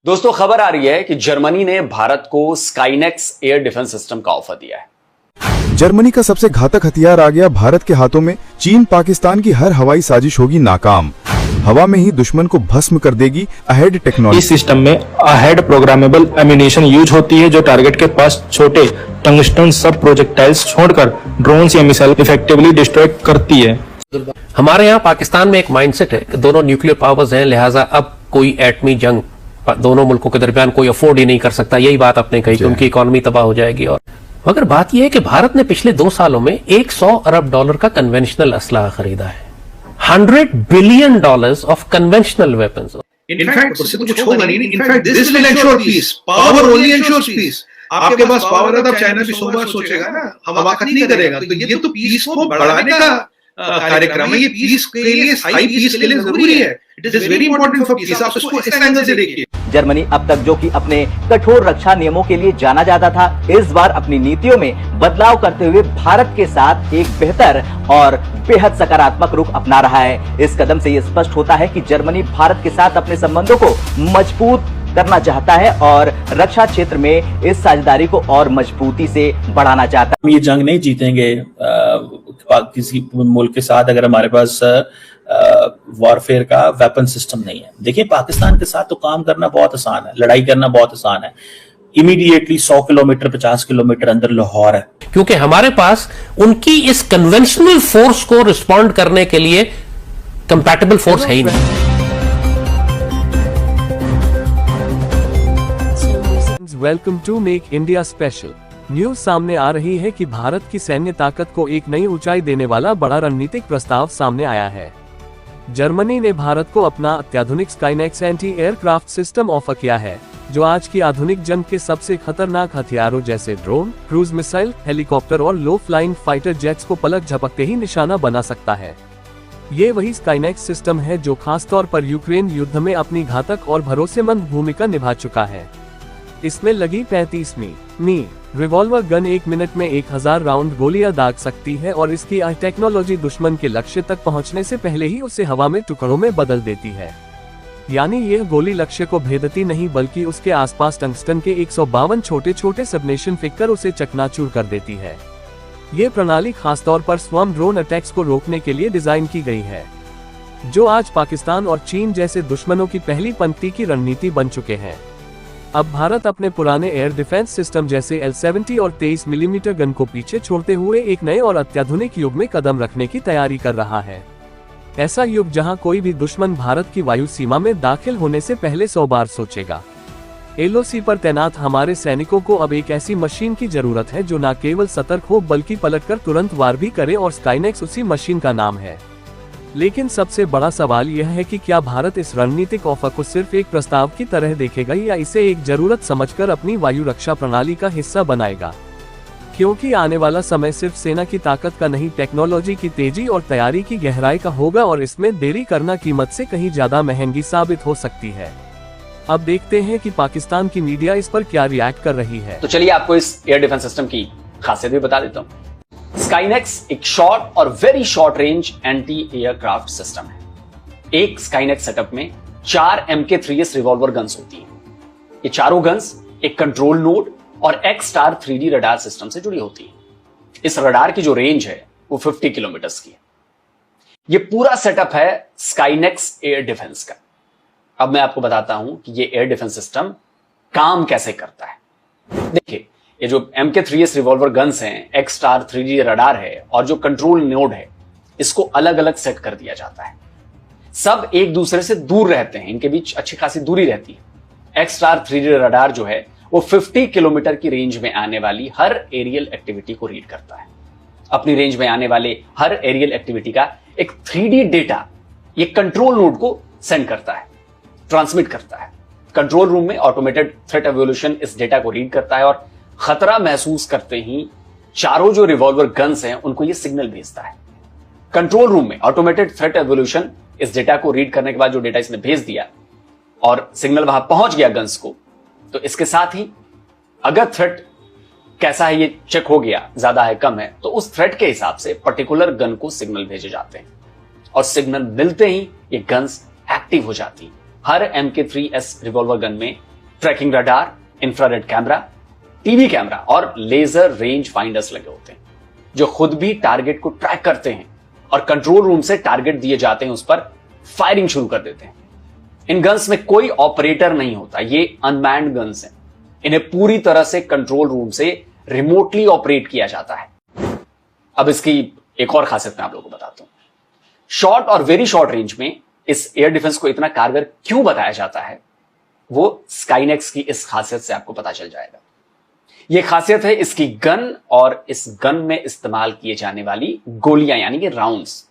दोस्तों खबर आ रही है कि जर्मनी ने भारत को स्काईनेक्स एयर डिफेंस सिस्टम का ऑफर दिया है। जर्मनी का सबसे घातक हथियार आ गया भारत के हाथों में। चीन पाकिस्तान की हर हवाई साजिश होगी नाकाम। हवा में ही दुश्मन को भस्म कर देगी अहेड टेक्नोलॉजी। इस सिस्टम में अहेड प्रोग्रामेबल एम्यूनेशन यूज होती है जो टारगेट के पास छोटे टंगस्टन सब प्रोजेक्टाइल्स छोड़कर ड्रोन्स या मिसाइल इफेक्टिवली डिस्ट्रॉय करती है। हमारे यहाँ पाकिस्तान में एक माइंडसेट है कि दोनों न्यूक्लियर पावर्स हैं, लिहाजा अब कोई एटमी जंग दोनों मुल्कों के दरमियान कोई अफोर्ड ही नहीं कर सकता। यही बात आपने कही कि उनकी इकोनॉमी तबाह हो जाएगी। और मगर बात यह है कि भारत ने पिछले 2 सालों में $100 अरब का कन्वेंशनल असला खरीदा है। $100 billion of conventional weapons. In fact उससे तो कुछ होगा नहीं। In fact this will ensure peace. Power only ensures peace. आपके पास पावर है तब चाइना भी 100 बार सोचेगा ना, हमाकत नहीं करेगा। तो ये तो पीस को बढ़ाने का कार्यक्रम है। ये पीस के लिए, स्थायी पीस के लिए जरूरी है। It is very important for piece. आप इसको इस एंगल से देखिए। जर्मनी अब तक जो कि अपने कठोर रक्षा नियमों के लिए जाना जाता था, इस बार अपनी नीतियों में बदलाव करते हुए भारत के साथ एक बेहतर और बेहद सकारात्मक रुख अपना रहा है। इस कदम से ये स्पष्ट होता है कि जर्मनी भारत के साथ अपने संबंधों को मजबूत करना चाहता है और रक्षा क्षेत्र में इस साझेदारी को और मजबूती से बढ़ाना चाहता है। हम ये जंग नहीं जीतेंगे किसी मुल्क के साथ अगर हमारे पास वॉरफेयर का वेपन सिस्टम नहीं है। देखिए पाकिस्तान के साथ तो काम करना बहुत आसान है, लड़ाई करना बहुत आसान है। इमीडिएटली 100 किलोमीटर 50 किलोमीटर अंदर लाहौर है, क्योंकि हमारे पास उनकी इस कन्वेंशनल फोर्स को रिस्पॉन्ड करने के लिए कंपैटिबल फोर्स है ही नहीं। Welcome to make India special. News सामने आ रही है कि भारत की सैन्य ताकत को एक नई ऊंचाई देने वाला बड़ा रणनीतिक प्रस्ताव सामने आया है। जर्मनी ने भारत को अपना अत्याधुनिक स्काईनेक्स एंटी एयरक्राफ्ट सिस्टम ऑफर किया है, जो आज की आधुनिक जंग के सबसे खतरनाक हथियारों जैसे ड्रोन, क्रूज मिसाइल, हेलीकॉप्टर और लो फ्लाइंग फाइटर जेट्स को पलक झपकते ही निशाना बना सकता है। ये वही स्काईनेक्स सिस्टम है जो खासतौर पर यूक्रेन युद्ध में अपनी घातक और भरोसेमंद भूमिका निभा चुका है। इसमें लगी 35 रिवॉल्वर गन 1 मिनट में 1000 राउंड गोलियां दाग सकती है और इसकी टेक्नोलॉजी दुश्मन के लक्ष्य तक पहुंचने से पहले ही उसे हवा में टुकड़ों में बदल देती है। यानी यह गोली लक्ष्य को भेदती नहीं बल्कि उसके आसपास टंगस्टन के 152 छोटे छोटे सबनेशन फेंककर उसे चकनाचूर कर देती है। ये प्रणाली खासतौर पर स्वम ड्रोन अटैक्स को रोकने के लिए डिजाइन की गई है, जो आज पाकिस्तान और चीन जैसे दुश्मनों की पहली पंक्ति की रणनीति बन चुके हैं। अब भारत अपने पुराने एयर डिफेंस सिस्टम जैसे L-70 और 23 मिलीमीटर गन को पीछे छोड़ते हुए एक नए और अत्याधुनिक युग में कदम रखने की तैयारी कर रहा है। ऐसा युग जहां कोई भी दुश्मन भारत की वायु सीमा में दाखिल होने से पहले 100 बार सोचेगा। LOC पर तैनात हमारे सैनिकों को अब एक ऐसी मशीन की जरूरत है जो न केवल सतर्क हो बल्कि पलटकर तुरंत वार भी करे, और स्काईनेक्स उसी मशीन का नाम है। लेकिन सबसे बड़ा सवाल यह है कि क्या भारत इस रणनीतिक ऑफर को सिर्फ एक प्रस्ताव की तरह देखेगा या इसे एक जरूरत समझकर अपनी वायु रक्षा प्रणाली का हिस्सा बनाएगा? क्योंकि आने वाला समय सिर्फ सेना की ताकत का नहीं, टेक्नोलॉजी की तेजी और तैयारी की गहराई का होगा, और इसमें देरी करना कीमत से कहीं ज्यादा महंगी साबित हो सकती है। अब देखते हैं कि पाकिस्तान की मीडिया इस पर क्या रिएक्ट कर रही है। तो चलिए आपको इस एयर डिफेंस सिस्टम की खासियत भी बता देता हूं। स्काईनेक्स एक शॉर्ट और very short range anti aircraft system है। एक स्काईनेक्स सेटअप में 4 MK3S रिवॉल्वर गन्स होती हैं। ये चारों गन्स एक कंट्रोल नोड और X-Star 3D रडार सिस्टम से जुड़ी होती है। इस रडार की जो रेंज है वो 50 किलोमीटर की है। ये पूरा सेटअप है स्काईनेक्स एयर डिफेंस का। अब मैं आपको बताता हूं कि ये एयर डिफेंस सिस्टम काम कैसे करता है। देखिए, ये जो MK3S रिवॉल्वर गन्स हैं, X-Star 3D रडार है और जो कंट्रोल नोड है, इसको अलग अलग सेट कर दिया जाता है। सब एक दूसरे से दूर रहते हैं, इनके बीच अच्छी खासी दूरी रहती है। X-Star 3D रडार जो है वो 50 किलोमीटर की रेंज में आने वाली हर एरियल एक्टिविटी को रीड करता है। अपनी रेंज में आने वाले हर एरियल एक्टिविटी का एक 3D डेटा ये कंट्रोल नोड को सेंड करता है, ट्रांसमिट करता है। कंट्रोल रूम में ऑटोमेटेड थ्रेट एवोल्यूशन इस डेटा को रीड करता है और खतरा महसूस करते ही चारों जो रिवॉल्वर गन्स हैं उनको ये सिग्नल भेजता है। कंट्रोल रूम में ऑटोमेटेड थ्रेट एवोल्यूशन इस डेटा को रीड करने के बाद जो डेटा इसने भेज दिया और सिग्नल वहां पहुंच गया गन्स को, तो इसके साथ ही अगर थ्रेट कैसा है ये चेक हो गया, ज्यादा है कम है, तो उस थ्रेट के हिसाब से पर्टिकुलर गन को सिग्नल भेजे जाते हैं और सिग्नल मिलते ही ये गन्स एक्टिव हो जाती। हर MK3S रिवॉल्वर गन में tracking radar, infrared camera, TV camera और लेजर रेंज फाइंडर्स लगे होते हैं जो खुद भी टारगेट को ट्रैक करते हैं और कंट्रोल रूम से टारगेट दिए जाते हैं उस पर फायरिंग शुरू कर देते हैं। इन गन्स में कोई ऑपरेटर नहीं होता, ये अनमैन्ड गन्स हैं। इन्हें पूरी तरह से कंट्रोल रूम से रिमोटली ऑपरेट किया जाता है। अब इसकी एक और खासियत मैं आप लोगों को बताता हूं। शॉर्ट और वेरी शॉर्ट रेंज में इस एयर डिफेंस को इतना कारगर क्यों बताया जाता है, वो स्काइनेक्स की इस खासियत से आपको पता चल जाएगा। यह खासियत है इसकी गन और इस गन में इस्तेमाल किए जाने वाली गोलियां यानी कि राउंड्स।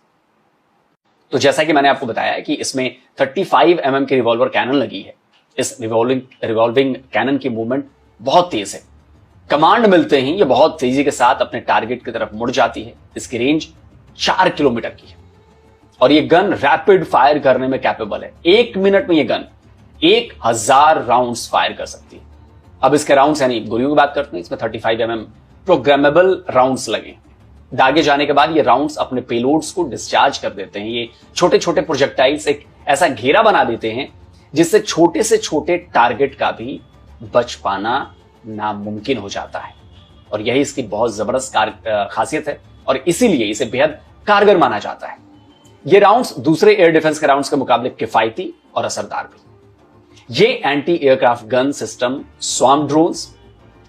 तो जैसा कि मैंने आपको बताया कि इसमें 35 mm की रिवॉल्वर कैनन लगी है। इस रिवॉल्विंग कैनन की मूवमेंट बहुत तेज है। कमांड मिलते ही ये बहुत तेजी के साथ अपने टारगेट की तरफ मुड़ जाती है। इसकी रेंज 4 किलोमीटर की है और ये गन रैपिड फायर करने में कैपेबल है। 1 मिनट में ये गन 1000 राउंड्स फायर कर सकती है। अब इसके राउंड्स यानी गोलियों की बात करते हैं, इसमें 35 mm प्रोग्रामेबल राउंड्स लगे। दागे जाने के बाद ये राउंड्स अपने पेलोड्स को डिस्चार्ज कर देते हैं। ये छोटे छोटे प्रोजेक्टाइल्स एक ऐसा घेरा बना देते हैं जिससे छोटे से छोटे टारगेट का भी बच पाना नामुमकिन हो जाता है और यही इसकी बहुत जबरदस्त खासियत है और इसीलिए इसे बेहद कारगर माना जाता है। ये राउंड्स दूसरे एयर डिफेंस के राउंड्स के मुकाबले किफायती और असरदार भी। ये anti aircraft gun system swarm drones,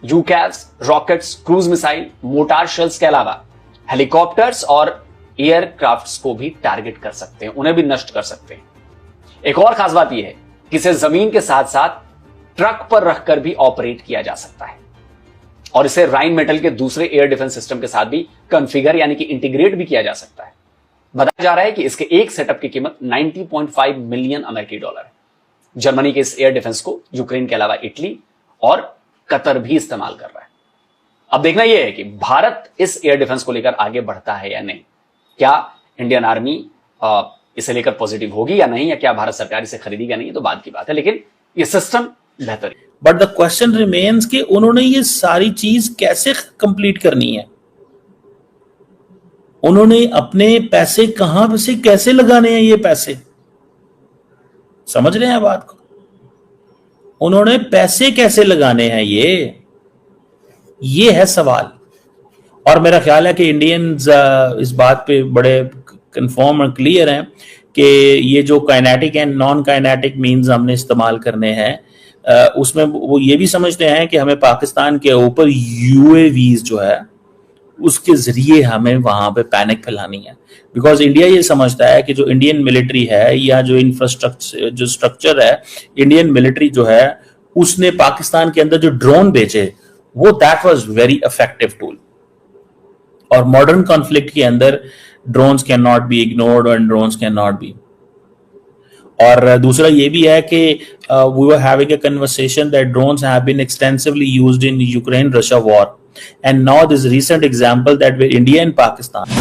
UCAVs, rockets, cruise missile, mortar shells के अलावा हेलीकॉप्टर्स और एयरक्राफ्ट्स को भी टारगेट कर सकते हैं, उन्हें भी नष्ट कर सकते हैं। एक और खास बात यह है कि इसे जमीन के साथ साथ ट्रक पर रखकर भी ऑपरेट किया जा सकता है और इसे राइन मेटल के दूसरे एयर डिफेंस सिस्टम के साथ भी कॉन्फ़िगर यानी कि इंटीग्रेट भी किया जा सकता है। बताया जा रहा है कि इसके एक सेटअप की कीमत 90.5 मिलियन अमेरिकी डॉलर है। जर्मनी के इस एयर डिफेंस को यूक्रेन के अलावा इटली और कतर भी इस्तेमाल कर रहा है। अब देखना यह है कि भारत इस एयर डिफेंस को लेकर आगे बढ़ता है या नहीं। क्या इंडियन आर्मी इसे लेकर पॉजिटिव होगी या नहीं, या क्या भारत सरकार इसे खरीदेगी या नहीं, तो बाद की बात है, लेकिन यह सिस्टम बेहतर है। बट द क्वेश्चन रिमेन्स कि उन्होंने ये सारी चीज कैसे कंप्लीट करनी है, उन्होंने अपने पैसे कहां से कैसे लगाने हैं, ये पैसे समझ रहे हैं बात को, उन्होंने पैसे कैसे लगाने हैं, ये है सवाल। और मेरा ख्याल है कि इंडियंस इस बात पे बड़े कंफर्म और क्लियर हैं कि ये जो kinetic and non kinetic means हमने इस्तेमाल करने हैं उसमें वो ये भी समझते हैं कि हमें पाकिस्तान के ऊपर यूएवीज जो है उसके जरिए हमें वहां पे पैनिक फैलानी है। बिकॉज इंडिया ये समझता है कि जो इंडियन मिलिट्री है या जो इंफ्रास्ट्रक्चर जो स्ट्रक्चर है इंडियन मिलिट्री जो है उसने पाकिस्तान के अंदर जो ड्रोन भेजे वो that was very effective tool. और मॉडर्न कॉन्फ्लिक्ट के अंदर drones can not be ignored and drones can not be. और दूसरा ये भी है कि we were having a conversation that drones have been extensively used in Ukraine Russia war, and now this recent example that where India and Pakistan